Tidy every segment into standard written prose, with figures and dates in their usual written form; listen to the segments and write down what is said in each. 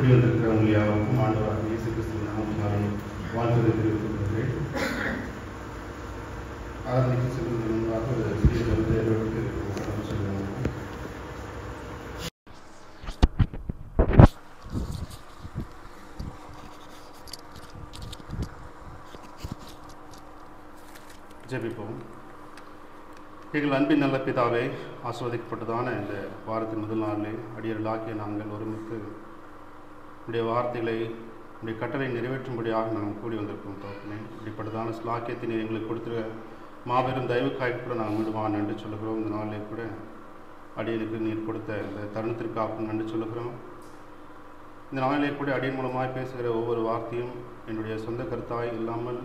கூடி வந்திருக்கிறவங்க யாருக்கும் ஆண்டவராக இயேசு கிறிஸ்துவின் நாமத்தினாலே வாழ்த்துக்களை தெரிவித்துக் கொள்கிறேன். ஆரம்பித்து செல்வதற்கு முன்பாக ஒரு சிறிய தேர்வுக்கு சொல்லுவாங்க. ஜெபிப்போம். எங்கள் அன்பின் நல்ல பிதாவே, ஆஸ்வதிக்கப்பட்டதான இந்த வாரத்தின் முதல் நாளிலே அடியர்களாகிய நாங்கள் ஒருமித்து உடைய வார்த்தைகளை உடைய கட்டளை நிறைவேற்றும்படியாக நாங்கள் கூடி வந்திருக்கோம். தோற்றமே இப்படிப்பட்டதான ஸ்லாக்கியத்தை நீர் எங்களுக்கு கொடுத்துருக்க மாபெரும் தயவுக்காய் கூட நாங்கள் மீண்டுமாக நன்றி சொல்லுகிறோம். இந்த நாளிலே கூட அடியனுக்கு நீர் கொடுத்த இந்த தருணத்திற்காக நன்றி சொல்லுகிறோம். இந்த நாளிலே கூட அடியின் மூலமாய் பேசுகிற ஒவ்வொரு வார்த்தையும் என்னுடைய சொந்த கருத்தாய் இல்லாமல்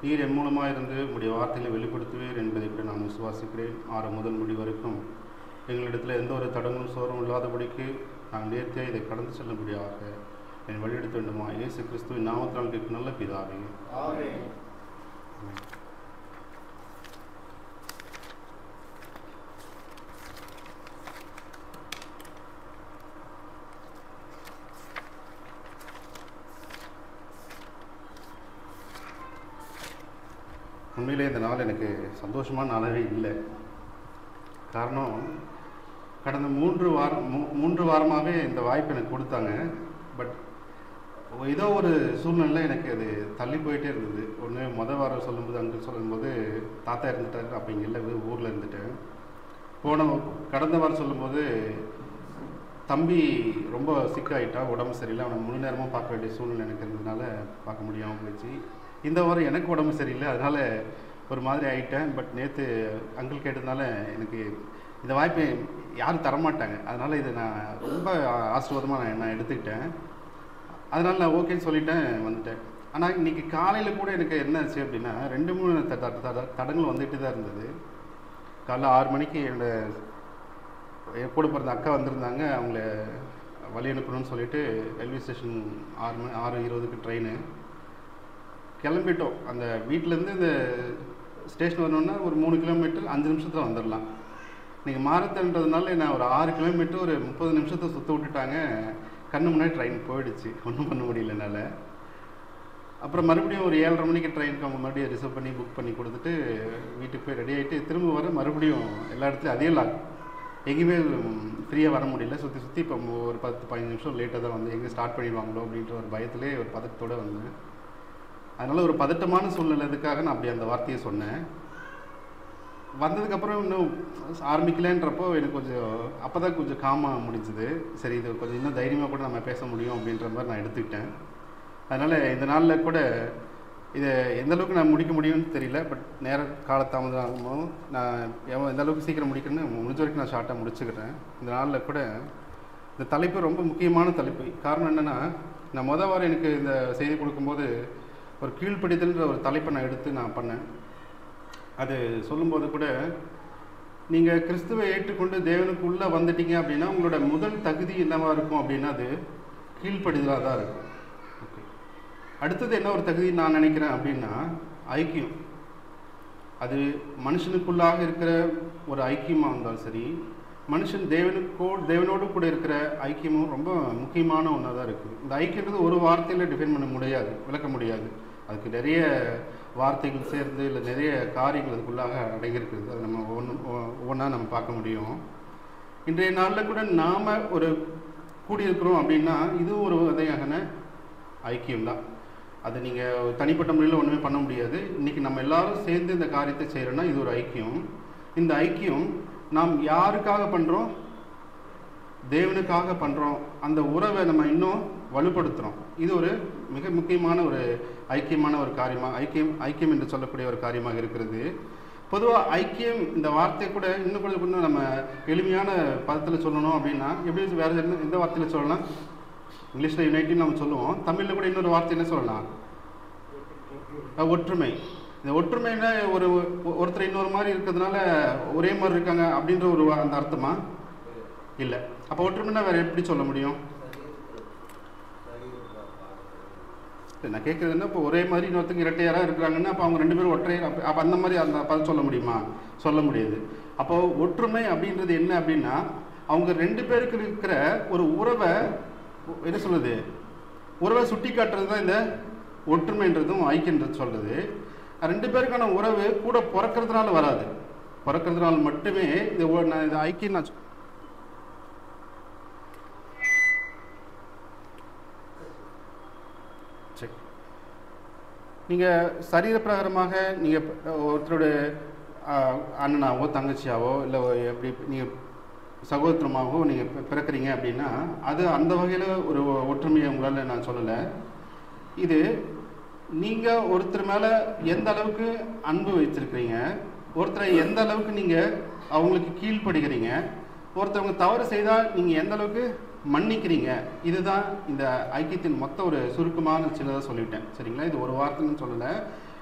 நீர் என் மூலமாக இருந்து உடைய வார்த்தைகளை வெளிப்படுத்துவீர் என்பதை கூட நான் விசுவாசிக்கிறேன். ஆரம்ப முதல் முடி வரைக்கும் எங்களிடத்தில் எந்த ஒரு தடங்களும் சோறும் இல்லாதபடிக்கு நான் நேர்த்தியாக இதை கடந்து செல்லும்படியாக என் வழியெடுத்த வேண்டுமா இயேசு கிறிஸ்துவின் நாமத்தினால் கேட்கும் நல்ல பிதாவே. உண்மையிலே இந்த நாள் எனக்கு சந்தோஷமான நாளாகவே இல்லை. காரணம், கடந்த மூன்று வாரமாகவே இந்த வாய்ப்பு எனக்கு கொடுத்தாங்க. பட் ஏதோ ஒரு சூழ்நிலை எனக்கு அது தள்ளி போயிட்டே இருந்தது. மொதல் வாரம் சொல்லும்போது அங்கிள் சொல்லும்போது தாத்தா இருந்துட்டாரு, அப்போ இங்கே இல்லை, ஊரில் இருந்துட்டேன். கடந்த வாரம் சொல்லும்போது தம்பி ரொம்ப சிக்காயிட்டா, உடம்பு சரியில்லை, அவனை முழு நேரமாக பார்க்க வேண்டிய சூழ்நிலை எனக்கு இருந்ததுனால பார்க்க முடியாமல் போயிடுச்சு. இந்த வாரம் எனக்கு உடம்பு சரியில்லை, அதனால் ஒரு மாதிரி ஆகிட்டேன். பட் நேற்று அங்கிள் கேட்டதுனால எனக்கு இந்த வாய்ப்பை யாரும் தரமாட்டாங்க, அதனால் இதை நான் ரொம்ப ஆசீர்வாதமாக நான் எடுத்துக்கிட்டேன். அதனால் நான் ஓகேன்னு சொல்லிட்டேன், வந்துட்டேன். ஆனால் இன்றைக்கி காலையில் கூட எனக்கு என்ன ஆச்சு அப்படின்னா 2-3 தடங்கள் வந்துட்டு தான் இருந்தது. காலைல 6 மணிக்கு என் கூட பிறந்த அக்கா வந்திருந்தாங்க. அவங்கள வழி அனுப்பணும்னு சொல்லிட்டு ரயில்வே ஸ்டேஷன் 6:20க்கு ட்ரெயின் கிளம்பிட்டோம். அந்த வீட்டிலேருந்து இந்த ஸ்டேஷன் வரணுன்னா ஒரு 3 கிலோமீட்டர் 5 நிமிஷத்தில் வந்துடலாம். நீங்கள் மாரத்தன்றதுனால நான் ஒரு 6 கிலோமீட்டர் ஒரு 30 நிமிஷத்தை சுற்ற விட்டுட்டாங்க. கண்ணு முன்னாடி ட்ரெயின் போயிடுச்சு, ஒன்றும் பண்ண முடியல என்னால். அப்புறம் மறுபடியும் ஒரு 7:30 மணிக்கு ட்ரெயினுக்கு அவங்க மறுபடியும் ரிசர்வ் பண்ணி புக் பண்ணி கொடுத்துட்டு வீட்டுக்கு போய் ரெடி ஆகிட்டு திரும்ப வர மறுபடியும் எல்லா இடத்துலையும் அதே லாக், எங்கேயுமே ஃப்ரீயாக வர முடியல. சுற்றி இப்போ ஒரு 10-15 நிமிஷம் லேட்டாக தான் வந்து எங்கே ஸ்டார்ட் பண்ணிடுவாங்களோ அப்படின்ற ஒரு பயத்திலே ஒரு பதட்டத்தோடு வந்தேன். அதனால் ஒரு பதட்டமான சூழ்நிலைக்காக நான் அப்படி அந்த வார்த்தையை சொன்னேன். வந்ததுக்கப்புறம் இன்னும் ஆரம்பிக்கலன்றப்போ எனக்கு கொஞ்சம் அப்போ தான் கொஞ்சம் காமாக முடிஞ்சுது. சரி, இது கொஞ்சம் இன்னும் தைரியமாக கூட நம்ம பேச முடியும் அப்படின்ற மாதிரி நான் எடுத்துக்கிட்டேன். அதனால் இந்த நாளில் கூட இதை எந்தளவுக்கு நான் முடிக்க முடியும்னு தெரியல. பட் நேர காலத்தாமதம் ஆகும்போது நான் எந்த அளவுக்கு சீக்கிரம் முடிக்கணும்னு முடிஞ்ச வரைக்கும் நான் ஷார்ட்டாக முடிச்சுக்கிறேன். இந்த நாளில் கூட இந்த தலைப்பு ரொம்ப முக்கியமான தலைப்பு. காரணம் என்னென்னா, நான் மொதல் வாரம் எனக்கு இந்த செய்தி கொடுக்கும்போது ஒரு கீழ்ப்படிதல்ன்ற ஒரு தலைப்பை நான் எடுத்து நான் பண்ணேன். அது சொல்லும்போது கூட நீங்கள் கிறிஸ்துவை ஏற்றுக்கொண்டு தேவனுக்குள்ளே வந்துட்டீங்க அப்படின்னா உங்களோட முதல் தகுதி என்னவாக இருக்கும் அப்படின்னா அது கீழ்ப்படிதலாக தான் இருக்கும். ஓகே, அடுத்தது என்ன ஒரு தகுதி நான் நினைக்கிறேன் அப்படின்னா ஐக்கியம். அது மனுஷனுக்குள்ளாக இருக்கிற ஒரு ஐக்கியமாக இருந்தாலும் சரி, மனுஷன் தேவனோடு கூட இருக்கிற ஐக்கியமும் ரொம்ப முக்கியமான ஒன்றா தான் இருக்குது. இந்த ஐக்கியன்றது ஒரு வார்த்தையில் டிஃபைன் பண்ண முடியாது, விளக்க முடியாது. அதுக்கு நிறைய வார்த்தைகள் சேர்ந்து இல்லை நிறைய காரியங்கள் அதுக்குள்ளாக அடங்கியிருக்குது. அது நம்ம ஒவ்வொன்றா நம்ம பார்க்க முடியும். இன்றைய நாளில் கூட நாம் ஒரு கூடியிருக்கிறோம் அப்படின்னா இதுவும் ஒரு வகையான ஐக்கியம்தான். அது நீங்கள் தனிப்பட்ட முறையில் ஒன்றுமே பண்ண முடியாது. இன்றைக்கி நம்ம எல்லோரும் சேர்ந்து இந்த காரியத்தை செய்கிறோன்னா இது ஒரு ஐக்கியம். இந்த ஐக்கியம் நாம் யாருக்காக பண்ணுறோம்? தேவனுக்காக பண்ணுறோம். அந்த உறவை நம்ம இன்னும் வலுப்படுத்துகிறோம். இது ஒரு மிக முக்கியமான ஒரு ஐக்கியமான ஒரு காரியமாக ஐக்கியம் என்று சொல்லக்கூடிய ஒரு காரியமாக இருக்கிறது. பொதுவாக ஐக்கியம் இந்த வார்த்தை கூட இன்னும் நம்ம எளிமையான பதத்தில் சொல்லணும் அப்படின்னா எப்படி வேறு எந்த வார்த்தையில் சொல்லலாம்? இங்கிலீஷில் யுனைட்டின்னு நம்ம சொல்லுவோம். தமிழில் கூட இன்னொரு வார்த்தை என்ன சொல்லலாம்? ஒற்றுமை. இந்த ஒற்றுமைன்னா ஒருத்தர் இன்னொரு மாதிரி இருக்கிறதுனால ஒரே மாதிரி இருக்காங்க அப்படின்ற ஒரு அந்த அர்த்தமா? இல்லை. அப்போ ஒற்றுமைன்னா வேறு எப்படி சொல்ல முடியும்? நான் கேட்குறது என்ன, இப்போ ஒரே மாதிரி இன்னொருத்தங்க இரட்டையாராக இருக்கிறாங்கன்னா அப்போ அவங்க 2 பேரும் ஒற்றை, அப்போ அந்த மாதிரி அந்த பதம் சொல்ல முடியுமா? சொல்ல முடியாது. அப்போது ஒற்றுமை அப்படின்றது என்ன அப்படின்னா அவங்க 2 பேருக்கு இருக்கிற ஒரு உறவை என்ன சொல்லுது, உறவை சுட்டி காட்டுறது தான் இந்த ஒற்றுமைன்றதும் ஐக்கியன்றது சொல்கிறது. 2 பேருக்கான உறவு கூட பிறக்கிறதுனால வராது, பிறக்கிறதுனால மட்டுமே இந்த ஐக்கியம் நான் சரி. நீங்கள் சரீர பிரகாரமாக நீங்கள் ஒருத்தருடைய அண்ணனாவோ தங்கச்சியாவோ இல்லை எப்படி நீங்கள் சகோதரமாகவோ நீங்கள் பிறக்கிறீங்க அப்படின்னா அது அந்த வகையில் ஒரு ஒற்றுமையை உங்களால் நான் சொல்லலை. இது நீங்கள் ஒருத்தர் மேலே எந்த அளவுக்கு அன்பு வச்சுருக்கிறீங்க, ஒருத்தரை எந்த அளவுக்கு நீங்கள் அவங்களுக்கு கீழ்ப்படுகிறீங்க, ஒருத்தவங்க தவறு செய்தால் நீங்கள் எந்த அளவுக்கு மன்னிக்கிறீங்க, இதுதான் இந்த ஐக்கியத்தின் மொத்த ஒரு சுருக்கமான சின்னதாக சொல்லிவிட்டேன். சரிங்களா? இது ஒரு வார்த்தைன்னு சொல்லலை,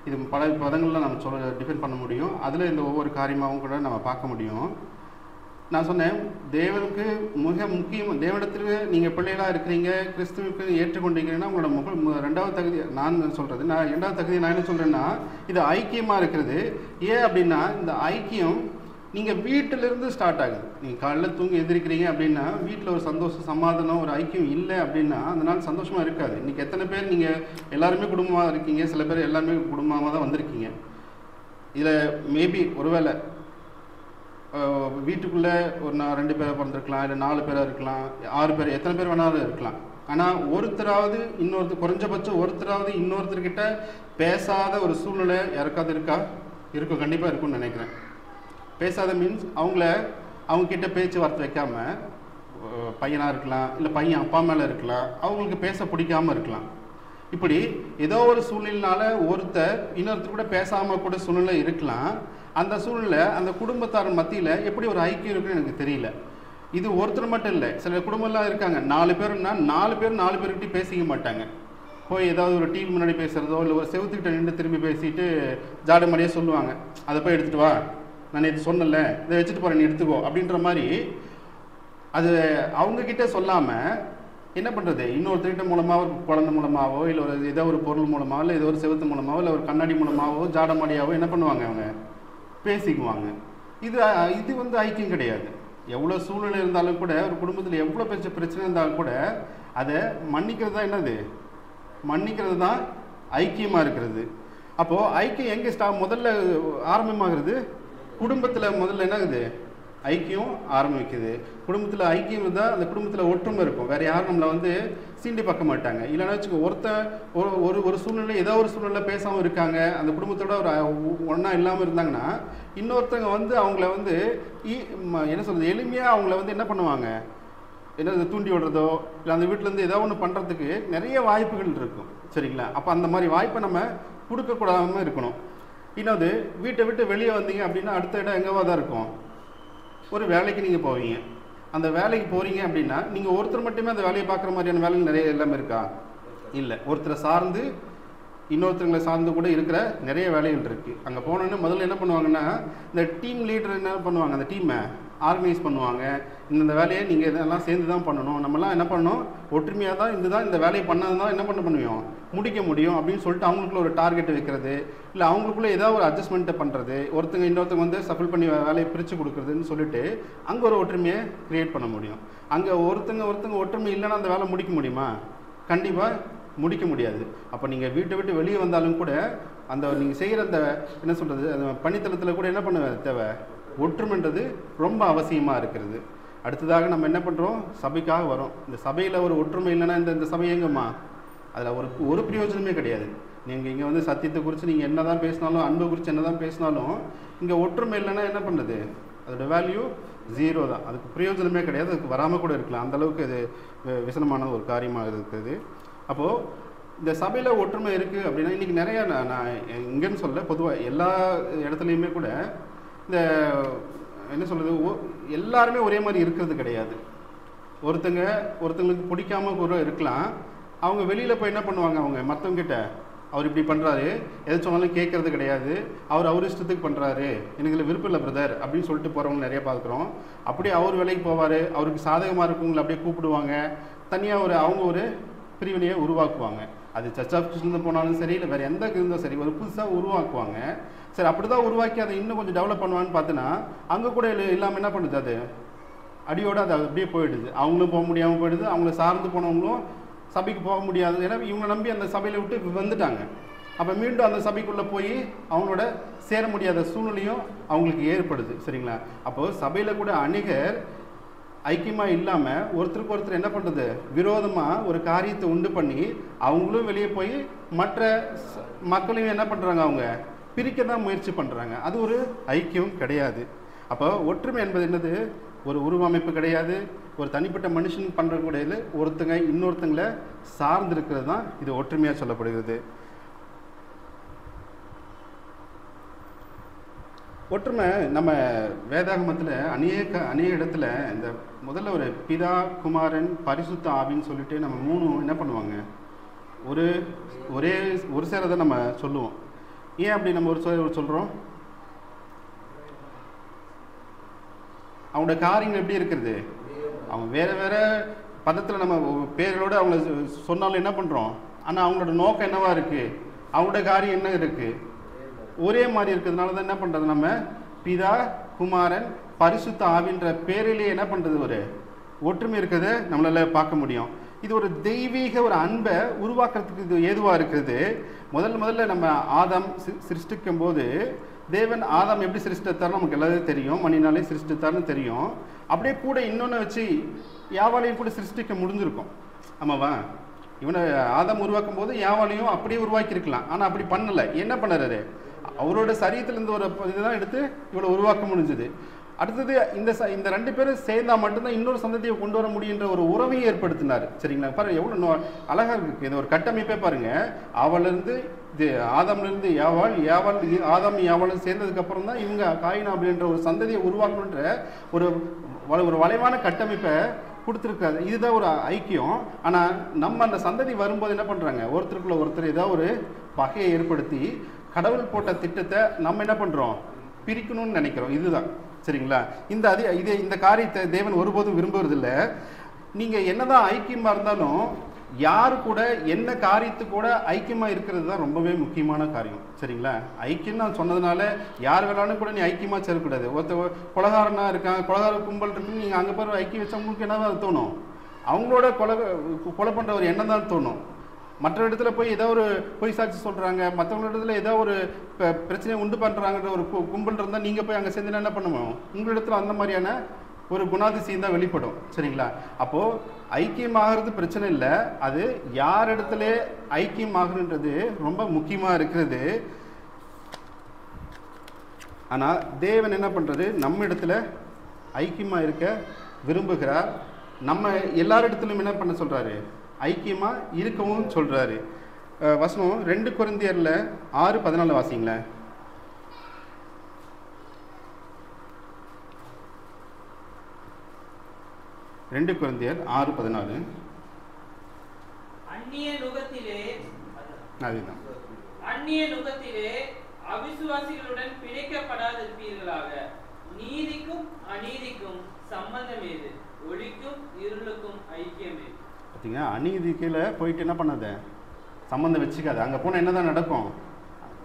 இது பல பதங்களில் நம்ம டிஃபைன் பண்ண முடியும். அதில் இந்த ஒவ்வொரு காரியமாகவும் கூட நம்ம பார்க்க முடியும். நான் சொன்னேன், தேவனுக்கு மிக முக்கியம், தேவனிடத்திற்கு நீங்கள் பிள்ளைகளாக இருக்கிறீங்க, கிறிஸ்துவுக்கு ஏற்றுக்கொண்டீங்கன்னா உங்களோட 2வது தகுதி நான் சொல்கிறது. நான் 2வது தகுதி நான் என்ன சொல்கிறேன்னா, இது ஐக்கியமாக இருக்கிறது. ஏன் அப்படின்னா இந்த ஐக்கியம் நீங்கள் வீட்டிலிருந்து ஸ்டார்ட் ஆகுது. நீங்கள் காலையில் தூங்கி எந்திரிக்கிறீங்க அப்படின்னா வீட்டில் ஒரு சந்தோஷம் சமாதானம் ஒரு ஐக்கியம் இல்லை அப்படின்னா அதனால் சந்தோஷமாக இருக்காது. இன்றைக்கி எத்தனை பேர் நீங்கள் எல்லாருமே குடும்பமாக இருக்கீங்க, சில பேர் எல்லாமே குடும்பமாக தான் வந்திருக்கீங்க. இதில் மேபி ஒருவேளை வீட்டுக்குள்ளே ஒரு 2 பேரை பிறந்திருக்கலாம், இல்லை 4 பேராக இருக்கலாம், 6 பேர், எத்தனை பேர் வேணாலும் இருக்கலாம். ஆனால் ஒருத்தராவது குறைஞ்சபட்சம் ஒருத்தராவது இன்னொருத்தர்கிட்ட பேசாத ஒரு சூழ்நிலை யாருக்காவது இருக்கும், கண்டிப்பாக இருக்கும்னு நினைக்கிறேன். பேசாத மீன்ஸ் அவங்கக்கிட்ட பேச்சுவார்த்தை வைக்காமல், பையனாக இருக்கலாம், இல்லை பையன் அப்பா மேலே இருக்கலாம், அவங்களுக்கு பேச பிடிக்காமல் இருக்கலாம். இப்படி ஏதோ ஒரு சூழ்நிலைனால ஒருத்தர் இன்னொருத்தர் கூட பேசாமல் கூட சூழ்நிலை இருக்கலாம். அந்த சூழ்நிலை அந்த குடும்பத்தார் மத்தியில் எப்படி ஒரு ஐக்கியம் இருக்குன்னு எனக்கு தெரியல. இது ஒருத்தர் மட்டும் இல்லை, சில குடும்பம்லாம் இருக்காங்க, 4 பேர்னா 4 பேர்கிட்ட பேசிக்க மாட்டாங்க. போய் ஏதாவது ஒரு டிவி முன்னாடி பேசுகிறதோ இல்லை ஒரு செவுத்துக்கிட்ட நின்று திரும்பி பேசிட்டு ஜாட மாதிரியே சொல்லுவாங்க, அதை போய் எடுத்துகிட்டு வா, நான் இது சொன்னல, இதை வச்சுட்டு போகிறேன், நீ எடுத்துக்கோ அப்படின்ற மாதிரி. அது அவங்கக்கிட்ட சொல்லாமல் என்ன பண்ணுறது, இன்னொருத்தர்கிட்ட மூலமாக ஒரு குழந்தை மூலமாகவோ இல்லை ஒரு ஏதோ ஒரு பொருள் மூலமாகவோ இல்லை ஏதோ ஒரு செவுத்து மூலமாகவோ இல்லை ஒரு கண்ணாடி மூலமாகவோ ஜாடமாடியாவோ என்ன பண்ணுவாங்க, அவங்க பேசிக்குவாங்க. இது ஐக்கியம் கிடையாது. எவ்வளோ சூழ்நிலை இருந்தாலும் கூட, ஒரு குடும்பத்தில் எவ்வளோ பிரச்சனை இருந்தாலும் கூட அதை மன்னிக்கிறது தான் என்னது, மன்னிக்கிறது தான் ஐக்கியமாக இருக்கிறது. அப்போது ஐக்கியம் எங்கே முதல்ல ஆரம்பமாகிறது, குடும்பத்தில் முதல்ல என்னங்குது, ஐக்கியம் ஆரம்பிக்குது. குடும்பத்தில் ஐக்கியம் தான் அந்த குடும்பத்தில் ஒற்றுமை இருக்கும். வேறு யாரும் நம்மளை சீண்டி பார்க்க மாட்டாங்க. இல்லைன்னா வச்சுக்கோ, ஒரு சூழ்நிலை ஏதோ ஒரு சூழ்நிலை பேசாமல் இருக்காங்க, அந்த குடும்பத்தோட ஒரு ஒன்றா இல்லாமல் இருந்தாங்கன்னா இன்னொருத்தவங்க அவங்கள என்ன சொல்கிறது, எளிமையாக அவங்கள என்ன பண்ணுவாங்க, என்ன தூண்டி விடுறதோ இல்லை அந்த வீட்டிலேருந்து ஏதோ ஒன்று பண்ணுறதுக்கு நிறைய வாய்ப்புகள் இருக்கும். சரிங்களா? அப்போ அந்த மாதிரி வாய்ப்பை நம்ம கொடுக்கக்கூடாமல் இருக்கணும். இன்னொரு வீட்டை விட்டு வெளியே வந்தீங்க அப்படின்னா அடுத்த இடம் எங்கேவா தான் இருக்கும், ஒரு வேலைக்கு நீங்கள் போவீங்க. அந்த வேலைக்கு போகிறீங்க அப்படின்னா நீங்கள் ஒருத்தர் மட்டுமே அந்த வேலையை பார்க்குற மாதிரியான வேலைகள் நிறைய எல்லாமே இருக்கா? இல்லை. ஒருத்தரை சார்ந்து இன்னொருத்தங்களை சார்ந்து கூட இருக்கிற நிறைய வேலைகள் இருக்குது. அங்கே போனோன்னே முதல்ல என்ன பண்ணுவாங்கன்னா, இந்த டீம் லீடர் என்ன பண்ணுவாங்க, அந்த டீமை ஆர்கனைஸ் பண்ணுவாங்க. இந்த வேலையை நீங்கள் இதெல்லாம் சேர்ந்து தான் பண்ணணும், நம்மலாம் என்ன பண்ணணும், ஒற்றுமையாக தான் இந்த வேலையை பண்ணது தான் என்ன பண்ணுவோம், முடிக்க முடியும் அப்படின்னு சொல்லிட்டு அவங்களுக்குள்ள ஒரு டார்கெட் வைக்கிறது, இல்லை அவங்களுக்குள்ள ஏதாவது ஒரு அட்ஜஸ்ட்மெண்ட்டை பண்ணுறது, இன்னொருத்தங்க சஃபில் பண்ணி வேலையை பிரித்து கொடுக்குறதுன்னு சொல்லிட்டு அங்கே ஒரு ஒற்றுமையை க்ரியேட் பண்ண முடியும். அங்கே ஒருத்தங்க ஒற்றுமை இல்லைன்னா அந்த வேலை முடிக்க முடியுமா? கண்டிப்பாக முடிக்க முடியாது. அப்போ நீங்கள் வீட்டை விட்டு வெளியே வந்தாலும் கூட நீங்கள் செய்கிற அந்த என்ன சொல்கிறது, அந்த பணித்தளத்தில் கூட என்ன பண்ண தேவை, ஒற்றுமைன்றது ரொம்ப அவசியமாக இருக்கிறது. அடுத்ததாக நம்ம என்ன பண்ணுறோம், சபைக்காக வரோம். இந்த சபையில் ஒரு ஒற்றுமை இல்லைன்னா இந்த சபை எங்கம்மா, அதில் ஒரு பிரயோஜனமே கிடையாது. நீங்கள் இங்கே சத்தியத்தை குறித்து நீங்கள் என்ன தான் பேசினாலும், அன்பை குறித்து என்ன தான் பேசினாலும், இங்கே ஒற்றுமை இல்லைன்னா என்ன பண்ணுறது, அதோட வேல்யூ 0 தான். அதுக்கு பிரயோஜனமே கிடையாது. அதுக்கு வராமல் கூட இருக்கலாம். அந்தளவுக்கு அது விசனமான ஒரு காரியமாக இருக்குது. அப்போது இந்த சபையில் ஒற்றுமை இருக்குது அப்படின்னா இன்றைக்கி நிறையா நான் இங்கேன்னு சொல்ல, பொதுவாக எல்லா இடத்துலையுமே கூட இந்த என்ன சொல்கிறது, எல்லாருமே ஒரே மாதிரி இருக்கிறது கிடையாது. ஒருத்தங்களுக்கு பிடிக்காம கூட இருக்கலாம். அவங்க வெளியில் போய் என்ன பண்ணுவாங்க, அவங்க மற்றவங்கிட்ட அவர் இப்படி பண்ணுறாரு, எது சொன்னாலும் கேட்குறது கிடையாது, அவர் இஷ்டத்துக்கு பண்ணுறாரு, எனக்கு இதில் விருப்பம் இல்லை பிரதர் அப்படின்னு சொல்லிட்டு போகிறவங்க நிறைய பார்க்குறோம். அப்படியே அவர் வேலைக்கு போவார், அவருக்கு சாதகமாக இருக்கவங்களை அப்படியே கூப்பிடுவாங்க, தனியாக அவங்க ஒரு பிரிவினையை உருவாக்குவாங்க. அது சர்ச் ஆஃப் கிறிஸ்டின் போனாலும் சரி, இல்லை வேறு எந்த இருந்தாலும் சரி, ஒரு புதுசாக உருவாக்குவாங்க. சரி, அப்படி தான் உருவாக்கி அதை இன்னும் கொஞ்சம் டெவலப் பண்ணுவான்னு பார்த்தோன்னா அங்கே கூட இல்லாமல் என்ன பண்ணுது, அது அடியோடு அது அப்படியே போயிடுது. அவங்களும் போக முடியாமல் போயிடுது, அவங்கள சார்ந்து போனவங்களும் சபைக்கு போக முடியாது. ஏன்னா இவங்க நம்பி அந்த சபையில் விட்டு வந்துட்டாங்க. அப்போ மீண்டும் அந்த சபைக்குள்ளே போய் அவங்களோட சேர முடியாத சூழ்நிலையும் அவங்களுக்கு ஏற்படுது. சரிங்களா? அப்போது சபையில் கூட அநேகர் ஐக்கியமாக இல்லாமல் ஒருத்தருக்கு ஒருத்தர் என்ன பண்ணுறது, விரோதமாக ஒரு காரியத்தை உண்டு பண்ணி அவங்களும் வெளியே போய் மற்ற மக்களையும் என்ன பண்ணுறாங்க, அவங்க பிரிக்க தான் முயற்சி பண்ணுறாங்க. அது ஒரு ஐக்கியம் கிடையாது. அப்போ ஒற்றுமை என்பது என்னது, ஒரு உருவமைப்பு கிடையாது, ஒரு தனிப்பட்ட மனுஷன் பண்ணுறக்கூடியது, ஒருத்தங்க இன்னொருத்தங்களை சார்ந்து இருக்கிறது தான் இது ஒற்றுமையாக சொல்லப்படுகிறது. ஒற்றுமை நம்ம வேதாகமத்தில் அநேக இடத்துல இந்த முதல்ல ஒரு பிதா, குமாரன், பரிசுத்த ஆவின்னு சொல்லிட்டு நம்ம 3 என்ன பண்ணுவாங்க, ஒரு சேரதை நம்ம சொல்லுவோம். ஏன் அப்படி நம்ம ஒரு சொல்கிறோம்? அவங்களோட காரியங்கள் எப்படி இருக்கிறது, அவங்க வேறு வேறு பதத்தில் நம்ம பேர்களோடு அவங்கள சொன்னாலும் என்ன பண்ணுறோம், ஆனால் அவங்களோட நோக்கம் என்னவா இருக்குது, அவங்களோட காரியம் என்ன இருக்குது, ஒரே மாதிரி இருக்கிறதுனால தான் என்ன பண்ணுறது, நம்ம பிதா, குமாரன், பரிசுத்த ஆவின்ற பேரிலேயே என்ன பண்ணுறது, ஒரு ஒற்றுமை இருக்கிறத நம்மளால் பார்க்க முடியும். இது ஒரு தெய்வீக ஒரு அன்பை உருவாக்குறதுக்கு இது ஏதுவாக இருக்கிறது. முதல்ல நம்ம ஆதாம் சிருஷ்டிக்கும் போது தேவன் ஆதாம் எப்படி சிருஷ்டித்தார்னு நமக்கு எல்லாத்தையும் தெரியும், மணினாலே சிருஷ்டித்தார்னு தெரியும். அப்படியே கூட இன்னொன்று வச்சு யாவாலையும் கூட சிருஷ்டிக்க முடிஞ்சிருக்கும். ஆமாவா? இவனை ஆதாம் உருவாக்கும் போது யாவாலையும் அப்படியே உருவாக்கியிருக்கலாம், ஆனால் அப்படி பண்ணலை. என்ன பண்ணுறாரு, அவரோட சரீரத்திலேருந்து ஒரு இதுதான் எடுத்து இவளை உருவாக்க முடிஞ்சது. அடுத்தது இந்த 2 பேரும் சேர்ந்தா மட்டும்தான் இன்னொரு சந்ததியை கொண்டு வர முடியுன்ற ஒரு உறவையும் ஏற்படுத்தினார். சரிங்களா? பாருங்க எவ்வளோ அழகாக இருக்குது இந்த ஒரு கட்டமைப்பே. பாருங்க, அவளிருந்து இது ஆதாம்லேருந்து யாவாள், ஆதாம் யாவாளும் சேர்ந்ததுக்கப்புறம் தான் இவங்க காயின் அப்படின்ற ஒரு சந்ததியை உருவாக்கணுன்ற ஒரு வளைவான கட்டமைப்பை கொடுத்துருக்காரு. இதுதான் ஒரு ஐக்கியம். ஆனால் நம்ம அந்த சந்ததி வரும்போது என்ன பண்ணுறாங்க, ஒருத்தருக்குள்ள ஒருத்தர் ஏதாவது ஒரு பகையை ஏற்படுத்தி கடவுள் போட்ட திட்டத்தை நம்ம என்ன பண்ணுறோம், பிரிக்கணும்னு நினைக்கிறோம். இதுதான். சரிங்களா? இந்த காரியத்தை தேவன் ஒருபோதும் விரும்புவதில்லை. நீங்கள் என்னதான் ஐக்கியமாக இருந்தாலும் யாரு கூட என்ன காரியத்து கூட ஐக்கியமாக இருக்கிறது தான் ரொம்பவே முக்கியமான காரியம். சரிங்களா? ஐக்கியம் நான் சொன்னதுனால யார் வேணாலும் கூட நீ ஐக்கியமாக சேரக்கூடாது. ஒருத்தர் கொலகாரனா இருக்காங்க, கொலகார கும்பல் இருக்குன்னு நீங்கள் அங்கே போய் ஐக்கியம் வச்சா உங்களுக்கு என்ன தான் தோணும், அவங்களோட கொலை பண்ணுற ஒரு எண்ணம் தான் தோணும். மற்ற இடத்துல போய் ஏதோ ஒரு பொய் சாட்சி சொல்கிறாங்க, மற்றவங்க இடத்துல ஏதோ ஒரு பிரச்சனையை உண்டு பண்ணுறாங்கன்ற ஒரு கும்பல் இருந்தால் நீங்கள் போய் அங்கே சேர்ந்து என்ன பண்ணுவோம், உங்கள் இடத்துல அந்த மாதிரியான ஒரு குணாதிசயம் தான் வெளிப்படும். சரிங்களா? அப்போது ஐக்கியமாகிறது பிரச்சனை இல்லை, அது யார் இடத்துல ஐக்கியமாகணுன்றது ரொம்ப முக்கியமாக இருக்கிறது. ஆனால் தேவன் என்ன பண்ணுறது, நம்ம இடத்துல ஐக்கியமாக இருக்க விரும்புகிறார். நம்ம எல்லாரிடத்துலையும் என்ன பண்ண சொல்கிறாரு, ஐக்கியமாக இருக்கவும் சொல்கிறாரு. வசனம் 2 கொரிந்தியரில் 6:14 வாசிங்களேன். 2 கொரிந்தியர் 6:14. அந்நிய நுகத்திலே அவிசுவாசிகளுடன் பிணைக்கப்படாதிருப்பீர்களாக. நீதிக்கும் அநீதிக்கும் சம்பந்தம் ஏது, ஒளிக்கும் இருளுக்கும் ஐக்கியமே. பார்த்தீங்கன்னா, அநீதிக்குள்ள போயிட்டு என்ன பண்ணாத, சம்மந்தம் வச்சுக்காது. அங்கே போனால் என்ன தான் நடக்கும்,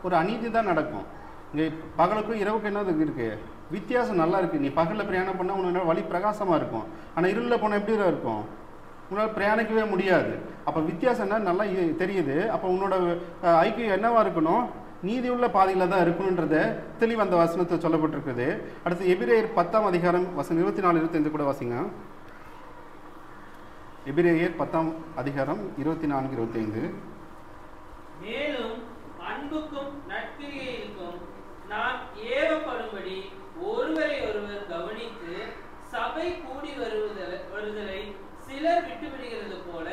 ஒரு அநீதி தான் நடக்கும். இங்கே பகலுக்கும் இரவுக்கும் என்ன இருக்குது, வித்தியாசம் நல்லா இருக்குது. நீ பகலில் பிரயாணம் பண்ணால் உன்னோட வழி பிரகாசமாக இருக்கும், ஆனால் இருளில் போனால் எப்படி இருக்கும், உன்னால் பிரயாணிக்கவே முடியாது. அப்போ வித்தியாசம் என்ன நல்லா தெரியுது. அப்போ உன்னோட ஐக்கியம் என்னவாக இருக்கணும், நீதி உள்ள பாதையில் தான் இருக்கணுன்றத தெளிவு அந்த வசனத்தை சொல்லப்பட்டிருக்குது. அடுத்து எபிரேயர் 10ஆம் அதிகாரம் வசனம் 24-25 கூட வாசிங்க. எபிரேயர் 10ஆம் அதிகாரம் 24-25. மேலும் அன்புக்கும் நற்கிரியைக்கும் நாம் ஏவப்படும்படி ஒருவரை ஒருவர் கவனித்து சபை கூடி வருதலை சிலர் விட்டுவிடுகிறது போல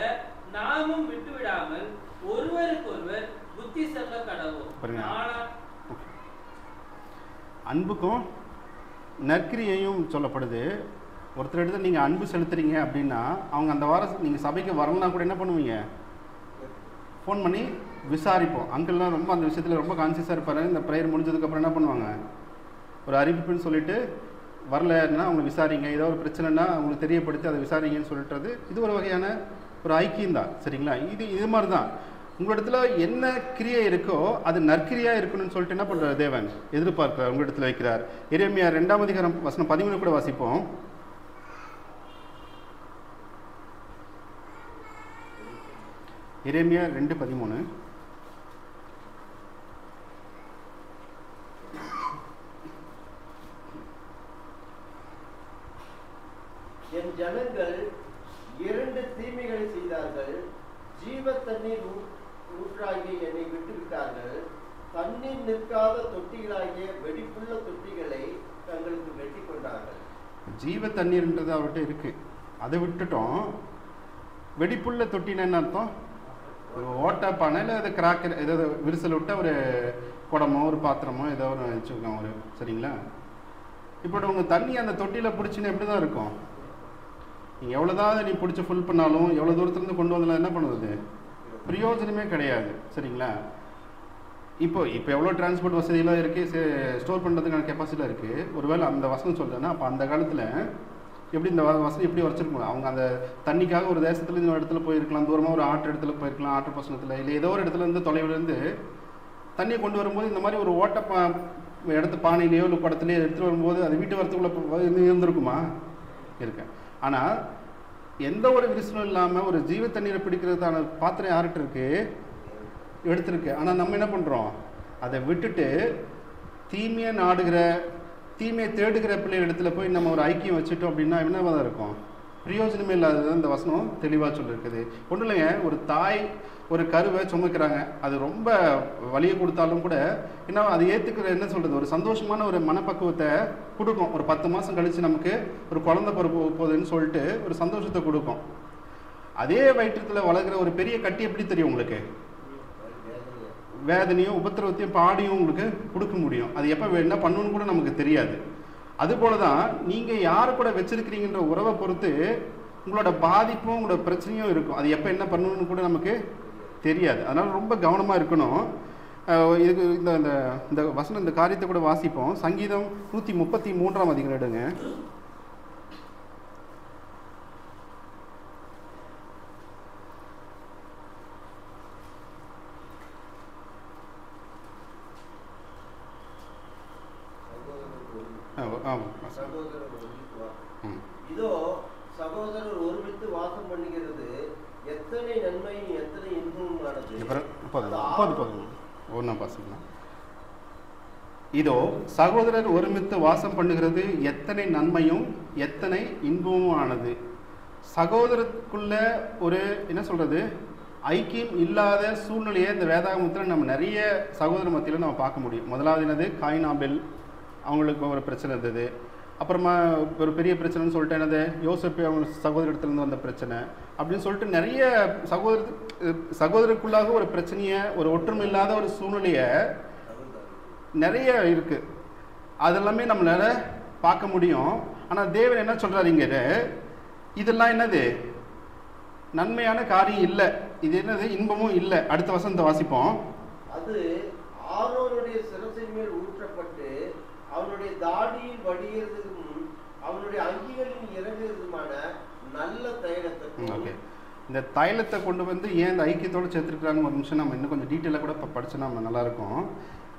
நாமும் விட்டுவிடாமல் ஒருவருக்கொருவர் புத்தி சொல்ல கடவோம். அன்புக்கும் நற்கிரியையும் சொல்லப்படுது. ஒருத்தர் இடத்துல நீங்கள் அன்பு செலுத்துறீங்க அப்படின்னா அவங்க அந்த வாரம் நீங்கள் சபைக்கு வரலாம் கூட என்ன பண்ணுவீங்க, ஃபோன் பண்ணி விசாரிப்போம். அங்கிள்லாம் ரொம்ப அந்த விஷயத்தில் ரொம்ப கான்சியஸாக இருப்பார். இந்த ப்ரேயர் முடிஞ்சதுக்கப்புறம் என்ன பண்ணுவாங்க, ஒரு அறிவிப்புன்னு சொல்லிட்டு வரலன்னா அவங்க விசாரிங்க, ஏதோ ஒரு பிரச்சனைனா அவங்களுக்கு தெரியப்படுத்தி அதை விசாரிங்கன்னு சொல்லிட்டுறது. இது ஒரு வகையான ஒரு ஐக்கியம் தான். சரிங்களா? இது மாதிரி தான் உங்களிடத்துல என்ன கிரியை இருக்கோ அது நற்கிரியாக இருக்கணும்னு சொல்லிட்டு என்ன பண்ணுறார் தேவன் எதிர்பார்க்கிறார், உங்களிடத்தில் வைக்கிறார். எரேமியா 2ஆம் அதிகாரம் வசனம் 13 கூட வாசிப்போம். எரேமியா 2:13. என் ஜனங்கள் 2 தீமைகளை செய்தார்கள். ஜீவ தண்ணீர் ஊற்றாகிய என்னை விட்டுவிட்டார்கள். தண்ணீர் நிற்காத தொட்டிகளாகிய வெடிப்புள்ள தொட்டிகளை தங்களுக்கு வெட்டி கொண்டார்கள். ஜீவ தண்ணீர்ன்றது அவர்கிட்ட இருக்கு, அதை விட்டுட்டோம். வெடிப்புள்ள தொட்டின்னு என்ன அர்த்தம்? ஒரு ஓட்டை பானையில் அதை கிராக்கர் ஏதாவது விரிசல் விட்ட ஒரு குடமோ ஒரு பாத்திரமோ ஏதோ ஒரு வச்சுருக்கோம் ஒரு, சரிங்களா? இப்போ உங்கள் தண்ணி அந்த தொட்டியில் பிடிச்சின்னு எப்படி தான் இருக்கும்? நீங்கள் எவ்வளோதான் நீ பிடிச்சி ஃபுல் பண்ணாலும் எவ்வளோ தூரத்துலேருந்து கொண்டு வந்தாலும் என்ன பண்ணுவது? பிரயோஜனமே கிடையாது, சரிங்களா? இப்போ எவ்வளோ டிரான்ஸ்போர்ட் வசதியெல்லாம் இருக்குது, ஸ்டோர் பண்ணுறதுக்கான கெப்பாசிட்டிலாம் இருக்குது. ஒருவேளை அந்த வசனம் சொல்கிறேன்னா அப்போ அந்த காலத்தில் எப்படி இந்த வசதி எப்படி வச்சுருக்கணும்? அவங்க அந்த தண்ணிக்காக ஒரு தேசத்துல இந்த இடத்துல போயிருக்கலாம், தூரமாக ஒரு ஆற்று இடத்துல போயிருக்கலாம், ஆற்று பசனத்தில் இல்லை ஏதோ ஒரு இடத்துல இருந்து தொலைவிலேருந்து தண்ணியை கொண்டு வரும்போது இந்த மாதிரி ஒரு ஓட்ட இடத்து பானையிலையோ இல்லை குடத்துலையோ எடுத்துகிட்டு வரும்போது அது வீட்டு வரத்துக்குள்ளே இருந்திருக்குமா? இருக்கேன். ஆனால் எந்த ஒரு விரிசலும் இல்லாமல் ஒரு ஜீவ தண்ணீரை பிடிக்கிறதுக்கான பாத்திரம் யார்கிட்ட இருக்கு? எடுத்துருக்கு. ஆனால் நம்ம என்ன பண்ணுறோம்? அதை விட்டுட்டு தீமையை நாடுகிற தீமையை தேடுகிற பிள்ளைகள் இடத்துல போய் நம்ம ஒரு ஐக்கியம் வச்சுட்டோம் அப்படின்னா என்னவாக இருக்கும்? பிரயோஜனமே இல்லாதது இந்த வசனம் தெளிவாக சொல்லியிருக்குது. ஒன்றும் இல்லைங்க, ஒரு தாய் ஒரு கருவை சுமக்கிறாங்க, அது ரொம்ப வலியை கொடுத்தாலும் கூட ஏன்னா அது ஏற்றுக்கிற என்ன சொல்கிறது, ஒரு சந்தோஷமான ஒரு மனப்பக்குவத்தை கொடுக்கும். ஒரு 10 மாதம் கழித்து நமக்கு ஒரு குழந்தை பிறப்பு போகுதுன்னு சொல்லிட்டு ஒரு சந்தோஷத்தை கொடுக்கும். அதே வயிற்றத்தில் வளர்கிற ஒரு பெரிய கட்டி எப்படி தெரியும் உங்களுக்கு? வேதனையும் உபத்திரவத்தையும் பாடியும் உங்களுக்கு கொடுக்க முடியும். அது எப்போ என்ன பண்ணணும்னு கூட நமக்கு தெரியாது. அதுபோல தான் நீங்கள் யார் கூட வச்சிருக்கிறீங்கன்ற உறவை பொறுத்து உங்களோட பாதிப்பும் உங்களோட பிரச்சனையும் இருக்கும். அது எப்போ என்ன பண்ணணும்னு கூட நமக்கு தெரியாது. அதனால் ரொம்ப கவனமாக இருக்கணும். இதுக்கு இந்த வசனம் இந்த காரியத்தை கூட வாசிப்போம். சங்கீதம் 133 அதிகாரம் எடுங்க. இதோ சகோதரர் ஒருமித்து வாசம் பண்ணுகிறது, எத்தனை நன்மையும் எத்தனை இன்பமுமானது. ஒன்றா பாசிக்கலாம். இதோ சகோதரர் ஒருமித்து வாசம் பண்ணுகிறது, எத்தனை நன்மையும் எத்தனை இன்பமும் ஆனது. சகோதரருக்குள்ள ஒரு என்ன சொல்றது ஐக்கியம் இல்லாத சூழ்நிலையை இந்த வேதாகமத்தில் நம்ம நிறைய சகோதர மத்தியில் நம்ம பார்க்க முடியும். முதலாவது என்னது, காயின் ஆபேல், அவங்களுக்கு ஒரு பிரச்சனை இருந்தது. அப்புறமா ஒரு பெரிய பிரச்சனைன்னு சொல்லிட்டு என்னது, யோசேப்பு அவங்க சகோதரத்துலேருந்து வந்த பிரச்சனை அப்படின்னு சொல்லிட்டு நிறைய சகோதரருக்குள்ளாக ஒரு பிரச்சனையை, ஒரு ஒற்றுமை இல்லாத ஒரு சூழ்நிலையை நிறைய இருக்குது. அதெல்லாமே நம்மளால பார்க்க முடியும். ஆனால் தேவன் என்ன சொல்கிறாரு இங்கே, இதெல்லாம் என்னது நன்மையான காரியம் இல்லை, இது என்னது இன்பமும் இல்லை. அடுத்த வசனத்தை வாசிப்போம். அது ஆரோனுடைய சிரசின் மேல் ஊற்றப்பட்டு அவனுடைய தாடியில் வடிகிறதும் அவனுடைய அங்கிகளில் இறங்குறதுமான நல்ல தைலத்தை. ஓகே, இந்த தைலத்தை கொண்டு வந்து ஏன் இந்த ஐக்கியத்தோடு சேர்த்துருக்குறாங்க ஒரு நிமிஷம் நம்ம இன்னும் கொஞ்சம் டீட்டெயிலாக கூட இப்போ படிச்சோன்னா நம்ம நல்லாயிருக்கும்.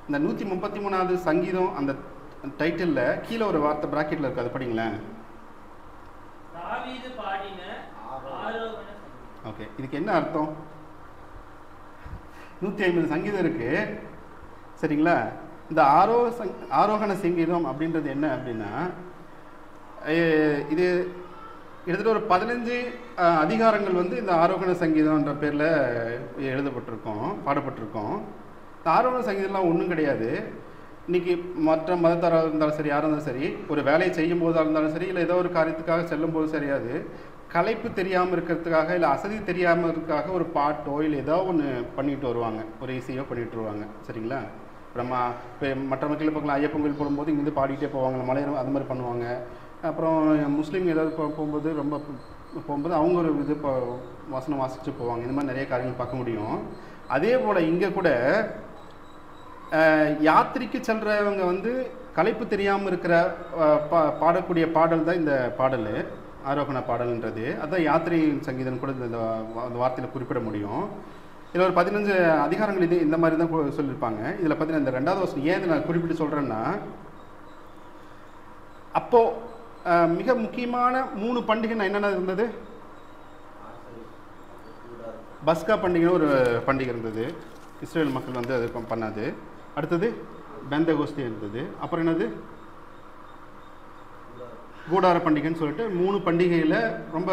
இந்த 133வது சங்கீதம் அந்த டைட்டிலில் கீழே ஒரு வார்த்தை பிராக்கெட்டில் இருக்குது, அது படிங்களேன். ஓகே, இதுக்கு என்ன அர்த்தம்? 150 சங்கீதம் இருக்கு, சரிங்களா? இந்த ஆரோகண சங்கீதம் அப்படின்றது என்ன அப்படின்னா, இது கிட்டத்தட்ட ஒரு 15 அதிகாரங்கள் வந்து இந்த ஆரோகண சங்கீதம்ன்ற பேரில் எழுதப்பட்டிருக்கோம், பாடப்பட்டிருக்கோம். இந்த ஆரோகண சங்கீதம்லாம் ஒன்றும் கிடையாது. இன்றைக்கி மற்ற மதத்தாராக இருந்தாலும் சரி, யாராக இருந்தாலும் சரி, ஒரு வேலையை செய்யும் போதாக இருந்தாலும் சரி, இல்லை ஏதோ ஒரு காரியத்துக்காக செல்லும் போது சரியாது, களைப்பு தெரியாமல் இருக்கிறதுக்காக இல்லை அசதி தெரியாமல் இருக்கிறதுக்காக ஒரு பாட்டோ இல்லை ஏதோ ஒன்று பண்ணிட்டு வருவாங்க, ஒரு இசையோ பண்ணிட்டு வருவாங்க, சரிங்களா? நம்ம இப்போ மற்ற மக்கள் பார்க்கலாம், ஐயப்பன் கோயில் போகும்போது இங்கேருந்து பாடிக்கிட்டே போவாங்க, மலையாளம் அது மாதிரி பண்ணுவாங்க. அப்புறம் முஸ்லீம் ஏதாவது போகும்போது ரொம்ப போகும்போது அவங்க ஒரு இது வசனம் வாசித்து போவாங்க. இந்த மாதிரி நிறைய காரியங்கள் பார்க்க முடியும். அதே போல் இங்கே கூட யாத்திரைக்கு செல்றவங்க வந்து களைப்பு தெரியாமல் இருக்கிற பாடக்கூடிய பாடல் தான் இந்த பாடல், ஆரோகண பாடல்ன்றது. அதுதான் யாத்திரை சங்கீதம் கூட இந்த வார்த்தையில் குறிப்பிட முடியும். இதில் ஒரு 15 அதிகாரங்கள் இது இந்த மாதிரி தான் சொல்லியிருப்பாங்க. இதில் பார்த்தீங்கன்னா இந்த 2வது வசனம் ஏன் நான் குறிப்பிட்டு சொல்கிறேன்னா, அப்போது மிக முக்கியமான 3 பண்டிகை என்னென்ன இருந்தது? பஸ்கா பண்டிகைன்னு ஒரு பண்டிகை இருந்தது, இஸ்ரேல் மக்கள் வந்து அது பண்ணாது. அடுத்தது பெந்தகோஸ்தே இருந்தது. அப்புறம் என்னது கூடார பண்டிகைன்னு சொல்லிட்டு 3 பண்டிகையில் ரொம்ப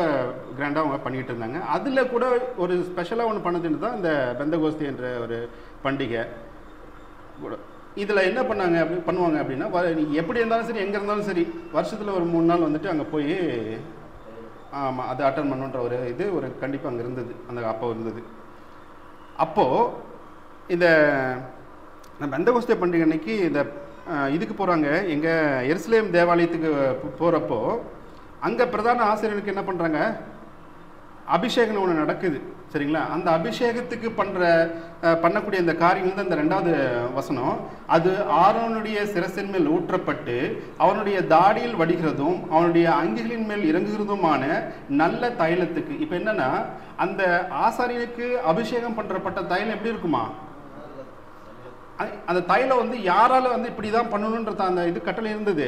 கிராண்டாக அவங்க பண்ணிகிட்டு இருந்தாங்க. அதில் கூட ஒரு ஸ்பெஷலாக ஒன்று பண்ணதுன்னு தான் இந்த பெந்தகோஸ்தே என்ற ஒரு பண்டிகை கூட. இதில் என்ன பண்ணுவாங்க அப்படின்னா, எப்படி இருந்தாலும் சரி, எங்கே இருந்தாலும் சரி, வருஷத்தில் ஒரு 3 நாள் வந்துட்டு அங்கே போய் ஆமாம் அது அட்டன் பண்ணுன்ற ஒரு இது ஒரு கண்டிப்பாக அங்கே இருந்தது, அப்போ இருந்தது. அப்போது இந்த பெந்தகோஸ்தே பண்டிகை அன்னைக்கு இந்த இதுக்கு போகிறாங்க, எங்கள் எருசலேம் தேவாலயத்துக்கு போகிறப்போ அங்கே பிரதான ஆசிரியருக்கு என்ன பண்ணுறாங்க, அபிஷேகம் ஒன்று நடக்குது சரிங்களா. அந்த அபிஷேகத்துக்கு பண்ணக்கூடிய இந்த காரியங்கள் தான் இந்த 2வது வசனம். அது ஆரோனுடைய சிரசின் மேல் ஊற்றப்பட்டு அவனுடைய தாடியில் வடிகிறதும் அவனுடைய அங்கிகளின் மேல் இறங்குகிறதுமான நல்ல தைலத்துக்கு. இப்போ என்னன்னா, அந்த ஆசாரியனுக்கு அபிஷேகம் பண்ணுறப்பட்ட தைலம் எப்படி இருக்குமா, அந்த தைலம் வந்து யாரால வந்து இப்படி தான் பண்ணணுன்ற அந்த இது கட்டளை இருந்தது,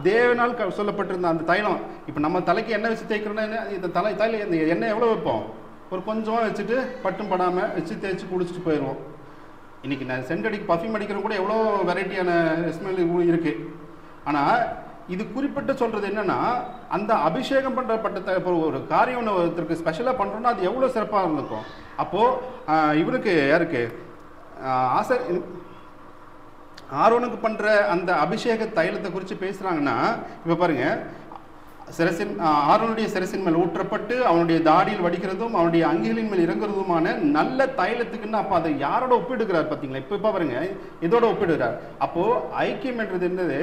தேவனால் சொல்லப்பட்டிருந்த அந்த தைலம். இப்போ நம்ம தலைக்கு எண்ணெய் வச்சு தேய்க்கிறோன்னா இந்த தைலம் இந்த எண்ணெய் எவ்வளோ வைப்போம், ஒரு கொஞ்சமாக வச்சுட்டு பட்டும் படாமல் வச்சு தேய்ச்சி குடிச்சிட்டு போயிடுவோம். இன்றைக்கி நான் சென்ட் பர்ஃப்யூம் அடிக்கிறோம் கூட எவ்வளோ வெரைட்டியான ஸ்மெல் இருக்குது. ஆனால் இது குறிப்பிட்டு சொல்கிறது என்னென்னா, அந்த அபிஷேகம் பண்ணுறப்பட்ட ஒரு காரியம் ஒருத்தருக்கு ஸ்பெஷலாக பண்ணுறோன்னா அது எவ்வளோ சிறப்பாக இருந்திருக்கும். அப்போது இவருக்கு யாருக்கு ஆரோனுக்கு பண்ணுற அந்த அபிஷேக தைலத்தை குறித்து பேசுகிறாங்கன்னா, இப்போ பாருங்கள், ஆரோனுடைய சிரசின் மேல் ஊற்றப்பட்டு அவனுடைய தாடியில் வடிக்கிறதும் அவனுடைய அங்கிகளின் மேல் இறங்குறதுமான நல்ல தைலத்துக்குன்னு. அப்போ அதை யாரோட ஒப்பிடுகிறார் பார்த்தீங்களா, இப்போ பாருங்க இதோட ஒப்பிடுகிறார். அப்போது ஐக்கியம் என்றது என்னது,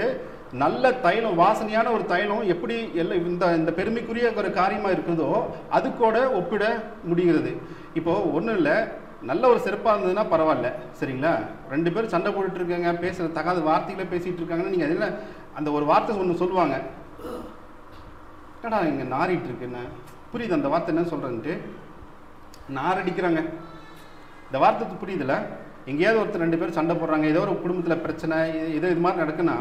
நல்ல தைலம், வாசனையான ஒரு தைலம் எப்படி எல்லாம் இந்த பெருமைக்குரிய ஒரு காரியமாக இருக்கிறதோ அதுக்கூட ஒப்பிட முடிகிறது. இப்போது ஒன்றும் இல்லை, நல்ல ஒரு சிறப்பாக இருந்ததுன்னா பரவாயில்ல சரிங்களா. 2 பேரும் சண்டை போட்டுட்டு இருக்காங்க, பேசுகிற தகாத வார்த்தைகளை பேசிகிட்டு இருக்காங்கன்னா நீங்கள் அதில் அந்த ஒரு வார்த்தை ஒன்று சொல்லுவாங்க, என்னடா இங்கே நாரிட்டு இருக்குன்னு புரியுது, அந்த வார்த்தை என்ன சொல்கிறேன்ட்டு நாரடிக்கிறாங்க. இந்த வார்த்தை புரியுதுல்ல. எங்கேயாவது ஒருத்தர் 2 பேரும் சண்டை போடுறாங்க, ஏதோ ஒரு குடும்பத்தில் பிரச்சனை, இது மாதிரி நடக்குன்னா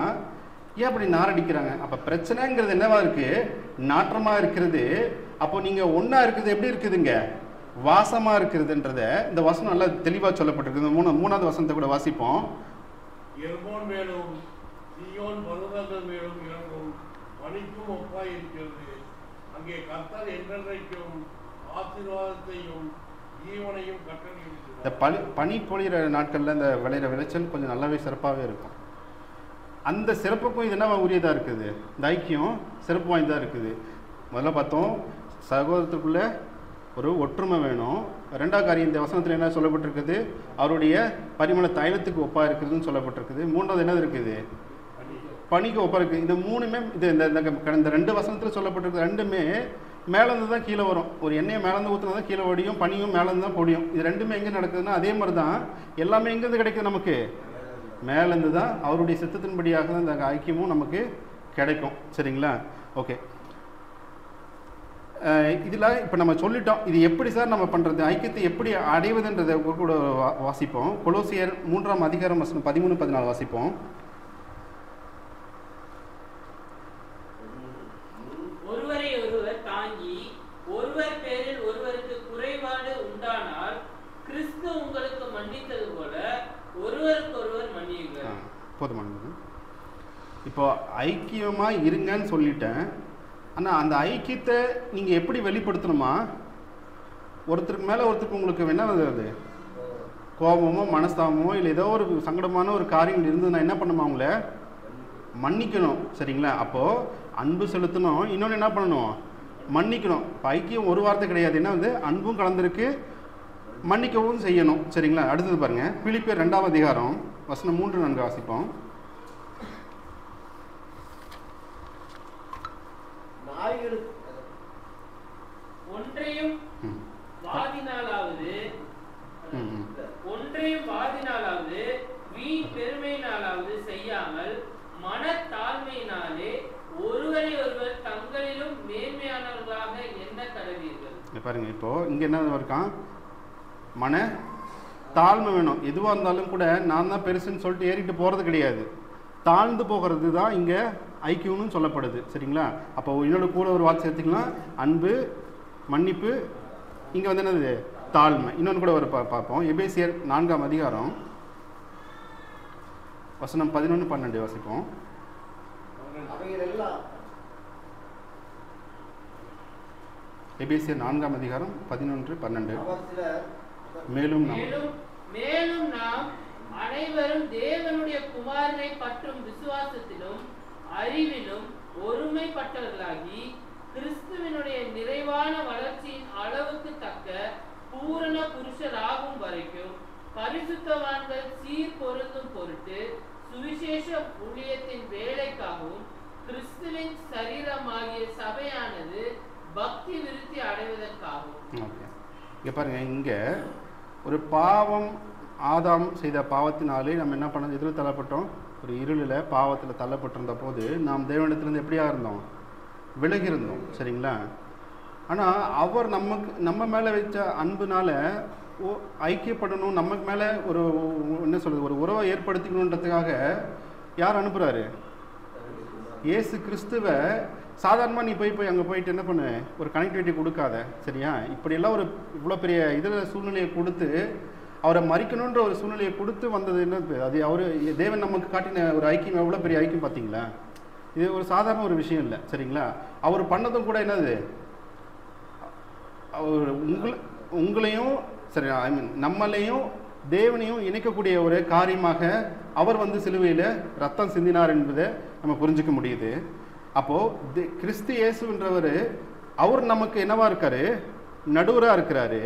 ஏன் அப்படி நாரடிக்கிறாங்க. அப்போ பிரச்சனைங்கிறது என்னவா இருக்குது, நாற்றமாக இருக்கிறது. அப்போ நீங்கள் ஒன்றா இருக்கிறது எப்படி இருக்குதுங்க, வாசமாக இருக்கிறதுன்றத இந்த வசனம் நல்லா தெளிவாக சொல்லப்பட்டிருக்கு. 3வது வசனத்தை கூட வாசிப்போம். எர்மோன் மேலும் சீயோன் பர்வதங்கள் மேலும் இறங்கும் பனிக்கும் ஒப்பாய் இருக்கிறது. அங்கே கர்த்தர் என்றென்றைக்கும் ஆசீர்வாதத்தையும் ஜீவனையும் கட்டளையிடுகிறார். இந்த பனி பொழிகிற நாட்களில் இந்த விளையிற விளைச்சல் கொஞ்சம் நல்லாவே சிறப்பாகவே இருக்கும். அந்த சிறப்புக்கும் இது என்ன உரியதாக இருக்குது, இந்த ஐக்கியம் சிறப்பு வாய்ந்ததாக இருக்குது. முதல்ல பார்த்தோம், சகோதரத்துக்குள்ளே ஒரு ஒற்றுமை வேணும். 2வது காரியம் இந்த வசனத்தில் என்ன சொல்லப்பட்டிருக்குது, அவருடைய பரிமள தைலத்துக்கு ஒப்பாக இருக்குதுன்னு சொல்லப்பட்டிருக்குது. 3வது என்னது இருக்குது, பனிக்கு ஒப்பாக இருக்குது. இந்த 3மே இது இந்த 2 வசனத்தில் சொல்லப்பட்டிருக்கு. 2மே மேலேருந்து தான் கீழே வரும். ஒரு எண்ணெயை மேலேருந்து ஊற்றினா தான் கீழே ஒடியும், பனியும் மேலேருந்து தான் பொடியும். இது 2மே எங்கே நடக்குதுன்னா அதே மாதிரி தான் எல்லாமே எங்கேருந்து கிடைக்குது, நமக்கு மேலேருந்து தான் அவருடைய சித்தத்தின்படியாக தான் இந்த ஐக்கியமும் நமக்கு கிடைக்கும் சரிங்களா. ஓகே, இதில் இப்போ நம்ம சொல்லிட்டோம், இது எப்படி சார் நம்ம பண்ணுறது, ஐக்கியத்தை எப்படி அடைவதுன்றதை கூட வாசிப்போம். கொலோசியர் 3ஆம் அதிகாரம் வசனம் 13-14 வாசிப்போம். ஒருவரை ஒருவர் தாங்கி ஒருவர் பேரில் ஒருவருக்கு குறைபாடு உண்டானால் கிறிஸ்து உங்களுக்கு மன்னித்தது போல ஒருவருக்கு ஒருவர் மன்னியுங்கள். போதுமானது. இப்போ ஐக்கியமாக இருங்கன்னு சொல்லிட்டேன். ஆனால் அந்த ஐக்கியத்தை நீங்கள் எப்படி வெளிப்படுத்தணுமா, ஒருத்தருக்கு மேலே ஒருத்தருக்கு உங்களுக்கு என்ன வருது, கோபமோ மனஸ்தாபமோ இல்லை ஏதோ ஒரு சங்கடமான ஒரு காரியங்கள் இருந்ததுன்னா என்ன பண்ணுமா, அவங்கள மன்னிக்கணும் சரிங்களா. அப்போது அன்பு செலுத்தணும், இன்னொன்று என்ன பண்ணணும், மன்னிக்கணும். இப்போ ஐக்கியம் ஒரு வார்த்தை கிடையாது, என்ன வந்து அன்பும் கலந்துருக்கு, மன்னிக்கவும் செய்யணும் சரிங்களா. அடுத்தது பாருங்கள், பிலிப்பியர் 2ஆம் அதிகாரம் வசனம் 3-4 வாசிப்போம். ஒன்றையும் வாதினாலாவது வீண் பெருமையினாலாவது செய்யாமல் மனத்தாழ்மையினாலே ஒருவரை ஒருவர் தங்களிலும் மேன்மையானவர்களாக எண்ண கடவீர்கள். பாருங்க, இப்போ இங்க என்ன இருக்கான், மன தாழ்மை வேணும். எதுவாக இருந்தாலும் கூட நான் தான் பெருசுன்னு சொல்லிட்டு ஏறிட்டு போகிறது கிடையாது, தாழ்ந்து போகிறது தான் இங்கே ஐக்கியம்னு சொல்லப்படுது சரிங்களா. அப்போ என்னோட கூட ஒரு வார்த்தை சேர்த்துக்கலாம், அன்பு, மன்னிப்பு. இங்கே வந்து என்னது, தாழ்மை. இன்னொன்று கூட ஒரு பார்ப்போம். எபேசியர் 4ஆம் அதிகாரம் வசனம் 11-12 வாசிப்போம். அவைகளெல்லாம் எபேசியர் 4ஆம் அதிகாரம் 11-12. அவர் சிலர் மேலும் மேலும் நாம் அனைவரும் தேவனுடைய குமாரனை பற்றும் விசுவாசத்திலும் அறிவிலும் ஒருமைப்பட்டவர்களாகி கிறிஸ்துவினுடைய நிறைவான வளர்ச்சியின் அளவுக்கு தக்க பூரண புருஷராகும் வரைக்கும் பரிசுத்தவான்கள் சீர் பொருந்தும் பொருட்டு சுவிசேஷ ஊழியத்தின் வேலைக்காகவும் கிறிஸ்துவின் சரீரமாகிய சபையானது பக்தி விருத்தி அடைவதற்காகவும். இங்க பாருங்க, இங்க ஒரு பாவம், ஆதாம் செய்த பாவத்தினாலே நம்ம என்ன பண்ணோம், எதில் தள்ளப்பட்டோம், ஒரு இருளில் பாவத்தில் தள்ளப்பட்டிருந்த போது நாம் தேவனிடத்திலிருந்து எப்படியா இருந்தோம், விலகி இருந்தோம். சரிங்களா? ஆனால் அவர் நம்ம மேலே வச்ச அன்புனால ஐக்கியப்படணும், நமக்கு மேலே ஒரு என்ன சொல்கிறது, ஒரு உறவை ஏற்படுத்திக்கணுன்றதுக்காக யார் அனுப்புகிறாரு? இயேசு கிறிஸ்துவை. சாதாரணமாக நீ போய் அங்கே போயிட்டு என்ன பண்ணு, ஒரு கனெக்டிவிட்டி கொடுக்காத. சரியா? இப்படியெல்லாம் ஒரு இவ்வளோ பெரிய இதில் சூழ்நிலையை கொடுத்து அவரை மறிக்கணுன்ற ஒரு சூழ்நிலையை கொடுத்து வந்தது என்ன, அது அவர் தேவன் நமக்கு காட்டின ஒரு ஐக்கியம். எவ்வளோ பெரிய ஐக்கியம் பார்த்தீங்களா? இது ஒரு சாதாரண ஒரு விஷயம் இல்லை. சரிங்களா? அவர் பண்ணதும் கூட என்னது, அவர் உங்களையும் சரி ஐ மீன் நம்மளையும் தேவனையும் இணைக்கக்கூடிய ஒரு காரியமாக அவர் சிலுவையில் ரத்தம் சிந்தினார் என்பதை நம்ம புரிஞ்சுக்க முடியுது. அப்போது கிறிஸ்து இயேசுன்றவர் அவர் நமக்கு என்னவா இருக்காரு, நடுவராக இருக்கிறாரு.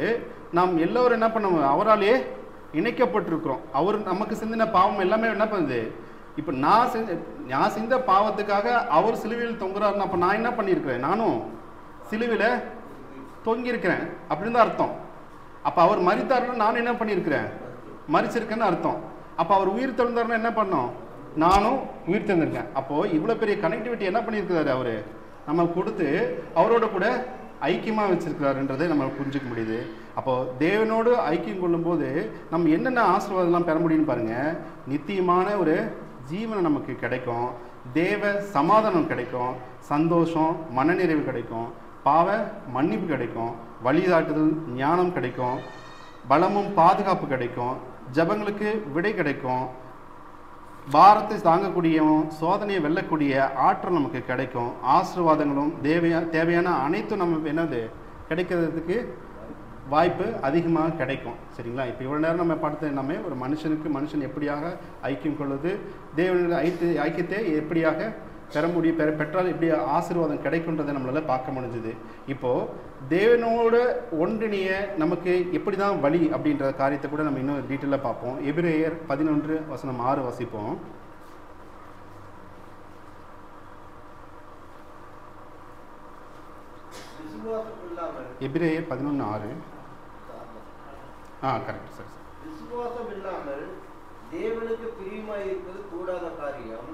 நாம் எல்லோரும் என்ன பண்ணுவோம், அவராலே இணைக்கப்பட்டிருக்கிறோம். அவர் நமக்கு சிந்தின பாவம் எல்லாமே என்ன பண்ணுது, இப்போ நான் செஞ்ச பாவத்துக்காக அவர் சிலுவையில் தொங்குறாருன்னு அப்போ நான் என்ன பண்ணியிருக்கிறேன், நானும் சிலுவையில் தொங்கியிருக்கிறேன் அப்படின்னு தான் அர்த்தம். அப்போ அவர் மரித்தாருன்னு நானும் என்ன பண்ணியிருக்கிறேன், மரிச்சிருக்கேன்னு அர்த்தம். அப்போ அவர் உயிர் தெழுந்தாருன்னு என்ன பண்ணோம், நானும் உயிர் தெழுந்திருக்கேன். அப்போது இவ்வளோ பெரிய கனெக்டிவிட்டி என்ன பண்ணியிருக்கிறாரு அவர் நம்ம கொடுத்து அவரோட கூட ஐக்கியமாக வச்சிருக்கிறாருன்றதை நம்ம புரிஞ்சுக்க முடியுது. அப்போது தேவனோடு ஐக்கியம் கொள்ளும்போது நம்ம என்னென்ன ஆசீர்வாதம்லாம் பெற முடியும்னு பாருங்கள். நித்தியமான ஒரு ஜீவனை நமக்கு கிடைக்கும், தேவ சமாதானம் கிடைக்கும், சந்தோஷம் மனநிறைவு கிடைக்கும், பாவ மன்னிப்பு கிடைக்கும், வழிகாட்டுதல் ஞானம் கிடைக்கும், பலமும் பாதுகாப்பு கிடைக்கும், ஜபங்களுக்கு விடை கிடைக்கும், பாரத்தை தாங்கக்கூடியவும் சோதனையை வெல்லக்கூடிய ஆற்றல் நமக்கு கிடைக்கும், ஆசீர்வாதங்களும் தேவையான அனைத்தும் நம்ம என்னது கிடைக்கிறதுக்கு வாய்ப்பு அதிகமாக கிடைக்கும். சரிங்களா? இப்போ இவ்வளோ நேரம் நம்ம பார்த்து எல்லாமே ஒரு மனுஷன் எப்படியாக ஐக்கியம் கொள்வது, தேவனுடைய ஐக்கியத்தை எப்படியாக பெற்றால் எப்படி ஆசீர்வாதம் கிடைக்குன்றதை நம்மளால பார்க்க முடிஞ்சுது. இப்போது தேவனோட ஒன்றிணைய நமக்கு எப்படி தான் வழி அப்படின்ற காரியத்தை கூட நம்ம இன்னும் டீட்டெயிலாக பார்ப்போம். எபிரேயர் 11:6 வாசிப்போம். எபிரேயர் 11:6. Correct sir. விசுவாசம் இல்லாமல் தேவனுக்கு பிரியமாயிருப்பது கூடாத காரியம்.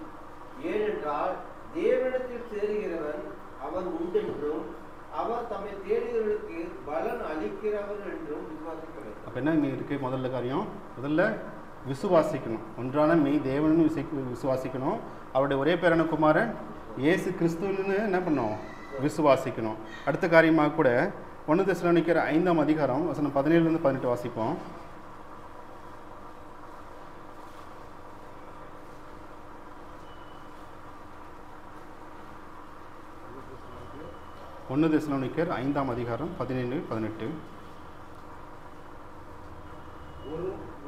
ஏனென்றால் தேவனிடத்தில் சேருகிறவன் அவர் உண்டென்றும் அவர் தம்மை தேடுகிறவர்களுக்கு பலன் அளிக்கிறவர் என்றும் விசுவாசிக்கிறார். அப்போ என்ன இங்கே இருக்குது, முதல்ல காரியம், முதல்ல விசுவாசிக்கணும். ஒன்றான மெய் தேவனும் விசுவாசிக்கணும், அவருடைய ஒரே பேரான குமாரன் இயேசு கிறிஸ்துன்னு என்ன பண்ணணும், விசுவாசிக்கணும். அடுத்த காரியமாக கூட 1 தெசலோனிக்கர் 5ஆம் அதிகாரம் வசனம் 17-18 வாசிப்போம். 1 தெசலோனிக்கர் 5ஆம் அதிகாரம் 17-18.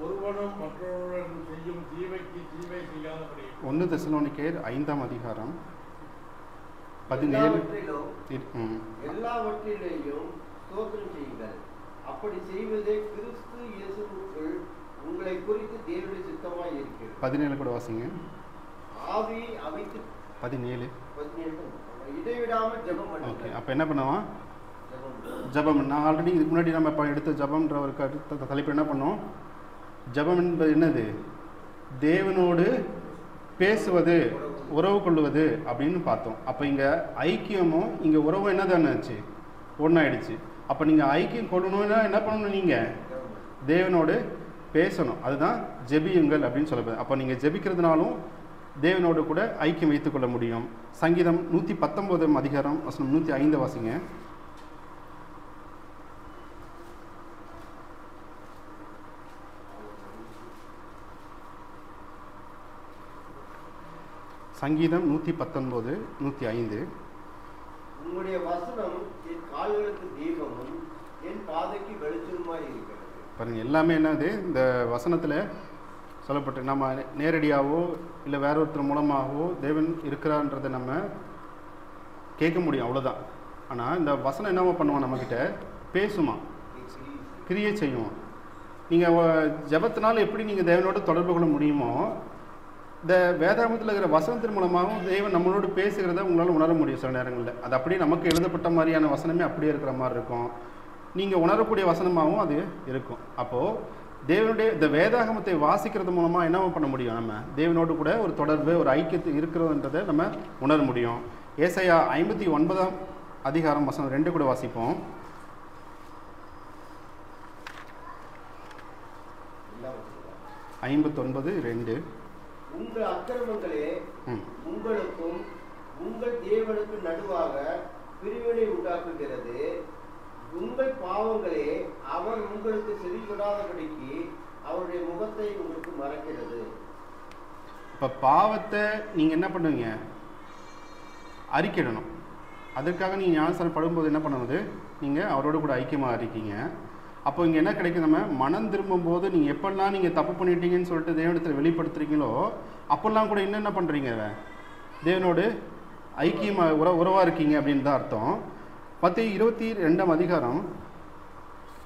ஒருவனும் மற்றவருடன் செய்யும் தீமைக்கு தீமை செய்யாதபடி. 1 தெசலோனிக்கர் 5ஆம் அதிகாரம் 17. எல்லாவற்றிலேயும் ஸ்தோத்திரம் செய்யுங்கள். அப்படி செய்வதே கிறிஸ்து இயேசுவுக்குள் உங்களை குறித்து தேவனுடைய சித்தமாய் இருக்கிறது. 17 கூட வாசிங்க. ஆவி அவைத்து 17 இடைவிடாமல் ஜெபம் பண்ணுங்க. ஓகே, அப்போ என்ன பண்ணுவான், ஜபம். நான் ஆல்ரெடி இதுக்கு முன்னாடி நம்ம இப்போ எடுத்த ஜபம்ன்ற ஒரு அடுத்த தலைப்பு என்ன பண்ணோம், ஜபம் என்பது என்னது, தேவனோடு பேசுவது, உறவு கொள்வது அப்படின்னு பார்த்தோம். அப்போ இங்கே ஐக்கியமும் இங்கே உறவும் என்ன தானேச்சு, ஒன்றாயிடுச்சு. அப்போ நீங்கள் ஐக்கியம் கொள்ளணும்னா என்ன பண்ணணும், நீங்கள் தேவனோடு பேசணும். அதுதான் ஜெபியுங்கள் அப்படின்னு சொல்லப்படுது. அப்போ நீங்கள் ஜெபிக்கிறதுனாலும் தேவனோடு கூட ஐக்கியம் வைத்துக்கொள்ள முடியும். சங்கீதம் 119ஆம் அதிகாரம் வசனம் 105 வாசிங்க. சங்கீதம் 119, 105. உங்களுடைய வசனம் என் கால்களுக்கு தீபமும் என் பாதைக்கு வெளிச்சமாய் இருக்கிறது. பாருங்கள், எல்லாமே என்னது இந்த வசனத்தில் சொல்லப்பட்டு நம்ம நேரடியாகவோ இல்லை வேற ஒருத்தர் மூலமாகவோ தேவன் இருக்கிறான்றதை நம்ம கேட்க முடியும், அவ்வளோதான். ஆனால் இந்த வசனம் என்னவோ பண்ணுவான், நம்மக்கிட்ட பேசுமா, கிரியை செய்யும். நீங்கள் ஜெபத்தினால எப்படி நீங்கள் தேவனோடு தொடர்பு கொள்ள முடியுமோ, இந்த வேதாகமத்தில் இருக்கிற வசனத்தின் மூலமாகவும் தேவன் நம்மளோடு பேசுகிறத உங்களால் உணர முடியும். சில நேரங்களில் அது அப்படியே நமக்கு எழுதப்பட்ட மாதிரியான வசனமே அப்படியே இருக்கிற மாதிரி இருக்கும். நீங்கள் உணரக்கூடிய வசனமாகவும் அது இருக்கும். அப்போது தேவனுடைய இந்த வேதாகமத்தை வாசிக்கிறது மூலமாக என்ன பண்ண முடியும், நம்ம தேவனோடு கூட ஒரு தொடர்பு, ஒரு ஐக்கியத்தை இருக்கிறதுன்றதை நம்ம உணர முடியும். ஏசாயா 59 அதிகாரம் வசனம் 2 கூட வாசிப்போம். 59:2. உங்கள் அக்கிரமங்களே உங்களுக்கும் உங்கள் தேவனுக்கு நடுவாக பிரிவினை உண்டாக்குகிறது. உங்கள் பாவங்களே அவர் உங்களுக்கு செவிகொடாதபடிக்கு அவருடைய முகத்தை உங்களுக்கு மறைக்கிறது. இப்போ பாவத்தை நீங்கள் என்ன பண்ணுவீங்க, அறிக்கிடணும். அதற்காக நீங்கள் ஞானஸ்நானம் படும்போது என்ன பண்ணுவது, நீங்கள் அவரோட கூட ஐக்கியமாக இருக்கீங்க. அப்போ இங்கே என்ன கிடைக்கும், நம்ம மனம் திரும்பும்போது நீங்கள் எப்பெல்லாம் நீங்கள் தப்பு பண்ணிட்டீங்கன்னு சொல்லிட்டு தேவனிடத்தில் வெளிப்படுத்துறீங்களோ அப்போல்லாம் கூட என்ன பண்ணுறீங்க, தேவனோடு ஐக்கியமாக உறவாக இருக்கீங்க அப்படின்னு தான் அர்த்தம். மத்தேயு 22 அதிகாரம்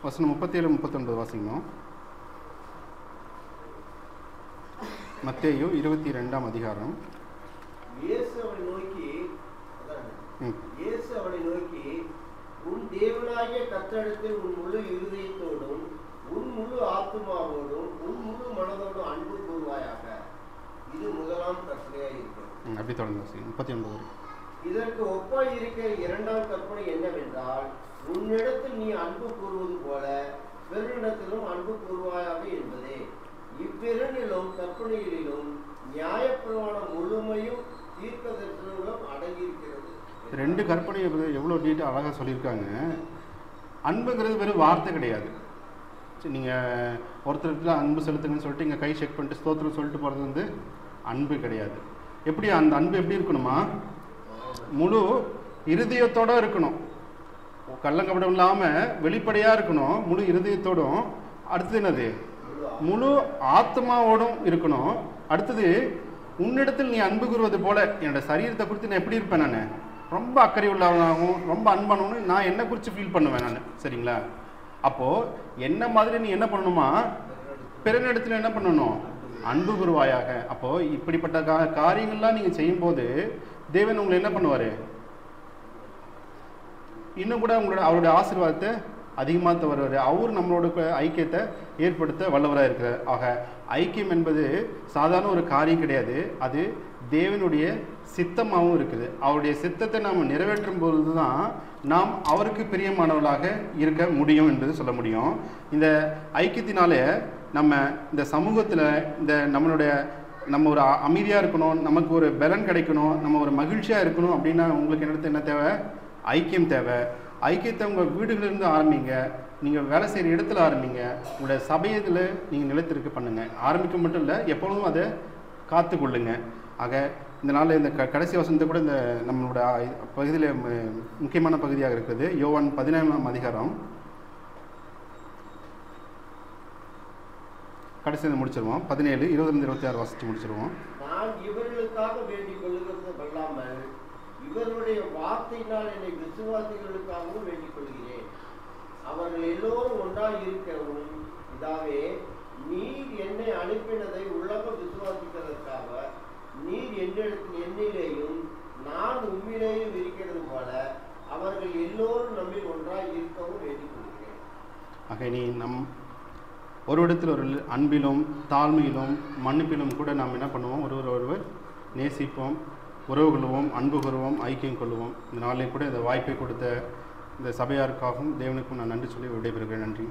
வசனம் 37, 39 வாசிக்கணும். மத்தேயு 22 அதிகாரம். இயேசு அவனை நோக்கி உன் தேவனாகிய கர்த்தரிடத்தில் உன் முழு இருதயத்தோடும் உன் முழு ஆத்துமாவோடும் உன் முழு மனதோடும் அன்பு கூறுவாயாக. இது முதலாம் கற்பனையாய் இருக்கிறது. அப்படி தொடர்ந்து 39. இதற்கு ஒப்பாய் இருக்கிற இரண்டாம் கற்பனை என்னவென்றால், உன்னிடத்தில் நீ அன்பு கூறுவது போல பிறனிடத்திலும் அன்பு கூறுவாயாக என்பதே. இவ்விரண்டிலும் கற்பனைகளிலும் நியாயப்பிரமாணம் முழுமையும் தீர்க்க தரிசனங்களும் அடங்கியிருக்கிறது. 2 கற்பனை எவ்வளோ டீட்டெயில் அழகாக சொல்லியிருக்காங்க. அன்புங்கிறது வெறும் வார்த்தை கிடையாது. சரி, நீங்கள் ஒருத்தருக்கு அன்பு செலுத்துங்கன்னு சொல்லிட்டு இங்கே கை செக் பண்ணிட்டு ஸ்தோத்திரம் சொல்லிட்டு போகிறது வந்து அன்பு கிடையாது. எப்படி அந்த அன்பு எப்படி இருக்கணுமா, முழு இருதயத்தோடு இருக்கணும், கள்ளங்கபடம் இல்லாமல் வெளிப்படையாக இருக்கணும், முழு இருதயத்தோடும். அடுத்தது என்னது, முழு ஆத்மாவோடும் இருக்கணும். அடுத்தது, உன்னிடத்தில் நீ அன்பு கூறுவது போல, என்னோட சரீரத்தை குறித்து நான் எப்படி இருப்பேன், நான் ரொம்ப அக்கறை உள்ளவனாகவும் ரொம்ப அன்பானவனும் நான் என்ன குறித்து ஃபீல் பண்ணுவேன் நான். சரிங்களா? அப்போது என்ன மாதிரி நீ என்ன பண்ணணுமா, பிறனிடத்தில் என்ன பண்ணணும், அன்பு கூறுவாயாக. அப்போது இப்படிப்பட்ட காரியங்கள்லாம் நீங்கள் செய்யும்போது தேவன் உங்களை என்ன பண்ணுவார், இன்னும் கூட அவருடைய ஆசீர்வாதத்தை அதிகமாக தருவார். அவர் நம்மளோட ஐக்கியத்தை ஏற்படுத்த வல்லவராக இருக்கிறார். ஆக ஐக்கியம் என்பது சாதாரண ஒரு காரியம் கிடையாது, அது தேவனுடைய சித்தமாகவும் இருக்குது. அவருடைய சித்தத்தை நாம் நிறைவேற்றும் பொழுது தான் நாம் அவருக்கு பிரியமானவர்களாக இருக்க முடியும் என்பது சொல்ல முடியும். இந்த ஐக்கியத்தினாலே நம்ம இந்த சமூகத்தில் நம்ம ஒரு அமைதியாக இருக்கணும், நமக்கு ஒரு பலன் கிடைக்கணும், நம்ம ஒரு மகிழ்ச்சியாக இருக்கணும் அப்படின்னா உங்களுக்கு என்ன தேவை, ஐக்கியம் தேவை. ஐக்கியத்தை உங்கள் வீடுகளிலிருந்து ஆரம்பிங்க, நீங்கள் வேலை செய்கிற இடத்துல ஆரம்பிங்க, உங்களுடைய சபையத்தில் நீங்கள் நிலைத்திருக்க பண்ணுங்கள். ஆரம்பிக்க மட்டும் இல்லை, எப்பொழுதும் அதை காத்து கொள்ளுங்க. ஆக இந்த நாளில் இந்த கடைசி வசனத்தை கூட இந்த நம்மளோட பகுதியில் முக்கியமான பகுதியாக இருக்குது. யோவான் 17 அதிகாரம் கடைசியில் முடிச்சிருவோம். 17, 20-26 வாசித்து முடிச்சிருவோம். நான் இவர்களுக்காக வேண்டிக் கொள்ளுகிறது வல்லாமல் இவருடைய வார்த்தையினால் என்னை விசுவாசிகளுக்காகவும் வேண்டிக் கொள்கிறேன். அவர்கள் எல்லோரும் ஒன்றாக இருக்கவும், இதாவே நீர் என்னை அனுப்பினதை உலகம் விசுவாசிக்கிறதற்காக நீர் என்னிலேயும் நான் உம்மிலேயும் இருக்கிறது போல அவர்கள் எல்லோரும் நம்மில் ஒன்றாக இருக்கவும் வேண்டிக் கொள்கிறேன். ஆக நீ ஒரு இடத்தில் ஒரு அன்பிலும் தாழ்மையிலும் மன்னிப்பிலும் கூட நாம் என்ன பண்ணுவோம், ஒருவர் நேசிப்போம், உறவு கொள்வோம், அன்பு கூறுவோம், ஐக்கியம் கொள்வோம். இந்த நாளில் கூட இந்த வாய்ப்பை கொடுத்த இந்த சபையாருக்காகவும் தேவனுக்கும் நான் நன்றி சொல்லி விடைபெறுகிறேன். நன்றி.